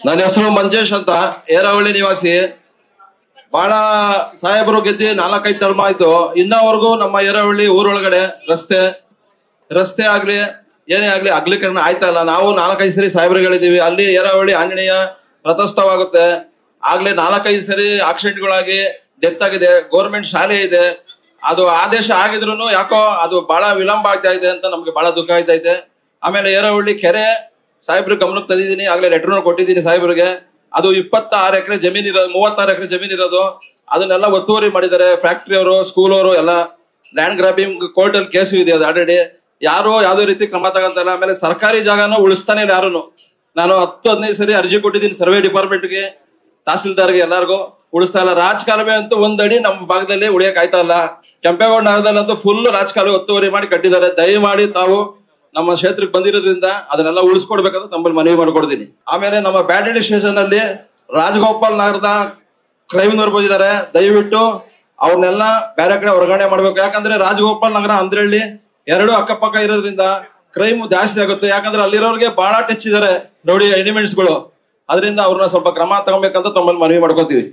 ನನ್ನ ಹೆಸರು ಮಂಜೇಶ್ ಅಂತ, ಏರವಳ್ಳಿ ನಿವಾಸಿ. ಬಹಳ ಸಾಹೇಬರು ಗೆದ್ದಿ 4-5 ಟರ್ಮ್ ಆಯ್ತು. ಇನ್ನವರೆಗೂ ನಮ್ಮ ಏರವಳ್ಳಿ ಊರೊಳಗಡೆ ರಸ್ತೆ ಆಗ್ಲಿ ಏನೇ ಆಗ್ಲಿ ಅಗಲೀಕರಣ ಆಯ್ತಾ ಇಲ್ಲ. ನಾವು 4-5 ಸರಿ ಸಾಹೇಬ್ರುಗಳಿದೀವಿ. ಅಲ್ಲಿ ಏರವಳ್ಳಿ ಆಂಜನೇಯ ರಥೋತ್ಸವ ಆಗ್ಲೇ 4-5 ಸರಿ ಆಕ್ಸಿಡೆಂಟ್ಗಳಾಗಿ ಡೆತ್ ಆಗಿದೆ. ಗೌರ್ಮೆಂಟ್ ಶಾಲೆ ಇದೆ, ಅದು ಆದೇಶ ಆಗಿದ್ರು ಯಾಕೋ ಅದು ಬಹಳ ವಿಳಂಬ ಆಗ್ತಾ ಇದೆ ಅಂತ ನಮ್ಗೆ ಬಹಳ ದುಃಖ ಆಯ್ತಾ ಇದೆ. ಆಮೇಲೆ ಏರವಳ್ಳಿ ಕೆರೆ ಸಾಹೇಬ್ರಿಗೆ ಗಮನಕ್ಕೆ ತಂದಿದ್ದೀನಿ, ಆಗ್ಲೇ ಲೆಟರ್ನು ಕೊಟ್ಟಿದ್ದೀನಿ ಸಾಹೇಬ್ರಿಗೆ. ಅದು 26 ಎಕರೆ ಜಮೀನ್ ಇರೋದು, 36 ಎಕರೆ ಜಮೀನ್ ಇರೋದು. ಅದನ್ನೆಲ್ಲ ಒತ್ತುವರಿ ಮಾಡಿದ್ದಾರೆ. ಫ್ಯಾಕ್ಟ್ರಿ ಅವರು, ಸ್ಕೂಲ್ ಅವರು ಎಲ್ಲ ಲ್ಯಾಂಡ್ ಗ್ರಾಬಿಂಗ್ ಕೋರ್ಟ್ ಅಲ್ಲಿ ಕೇಸು ಇದೆ. ಅದು ಆಲ್ರೆಡಿ ಯಾರು ಯಾವ್ದೇ ರೀತಿ ಕ್ರಮ ತಗೊಂತಲ್ಲ. ಆಮೇಲೆ ಸರ್ಕಾರಿ ಜಾಗನ ಉಳಿಸ್ತಾನೆ ಇಲ್ಲ ಯಾರು. ನಾನು 10-15 ಸರಿ ಅರ್ಜಿ ಕೊಟ್ಟಿದ್ದೀನಿ ಸರ್ವೆ ಡಿಪಾರ್ಟ್ಮೆಂಟ್ಗೆ, ತಹಸೀಲ್ದಾರ್ಗೆ, ಎಲ್ಲಾರ್ಗು ಉಳಿಸ್ತಾ ಇಲ್ಲ. ರಾಜಕಾಲುವೆ ಅಂತೂ ಒಂದಡಿ ನಮ್ಮ ಭಾಗದಲ್ಲಿ ಉಳಿಯಕ್ ಆಯ್ತಾ ಇಲ್ಲ. ಕೆಂಪೇಗೌಡ ನಗರದಲ್ಲಂತೂ ಫುಲ್ ರಾಜಕಾಲುವೆ ಒತ್ತುವರಿ ಮಾಡಿ ಕಟ್ಟಿದ್ದಾರೆ. ದಯಮಾಡಿ ತಾವು ನಮ್ಮ ಕ್ಷೇತ್ರಕ್ಕೆ ಬಂದಿರೋದ್ರಿಂದ ಅದನ್ನೆಲ್ಲ ಉಳಿಸ್ಕೊಡ್ಬೇಕಂತ ತಮ್ಮಲ್ಲಿ ಮನವಿ ಮಾಡ್ಕೊಡ್ತೀನಿ. ಆಮೇಲೆ ನಮ್ಮ ಬ್ಯಾಡಳ್ಳಿ ಸ್ಟೇಷನ್ ಅಲ್ಲಿ ರಾಜಗೋಪಾಲ್ ನಗರದ ಕ್ರೈಮ್ನವ್ರು ಬಂದಿದ್ದಾರೆ. ದಯವಿಟ್ಟು ಅವ್ರನ್ನೆಲ್ಲ ಬೇರೆ ಕಡೆ ವರ್ಗಾವಣೆ ಮಾಡ್ಬೇಕು. ಯಾಕಂದ್ರೆ ರಾಜಗೋಪಾಲ್ ನಗರ, ಅಂದ್ರಳ್ಳಿ ಎರಡು ಅಕ್ಕಪಕ್ಕ ಇರೋದ್ರಿಂದ ಕ್ರೈಮ್ ಜಾಸ್ತಿ ಆಗುತ್ತೆ. ಯಾಕಂದ್ರೆ ಅಲ್ಲಿರೋರಿಗೆ ಬಹಳ ಟಚ್ ಇದಾರೆ ರೌಡಿ ಎಲಿಮೆಂಟ್ಸ್ ಗಳು. ಅದರಿಂದ ಅವ್ರನ್ನ ಸ್ವಲ್ಪ ಕ್ರಮ ತಗೋಬೇಕಂತ ತಮ್ಮಲ್ಲಿ ಮನವಿ ಮಾಡ್ಕೋತೀವಿ.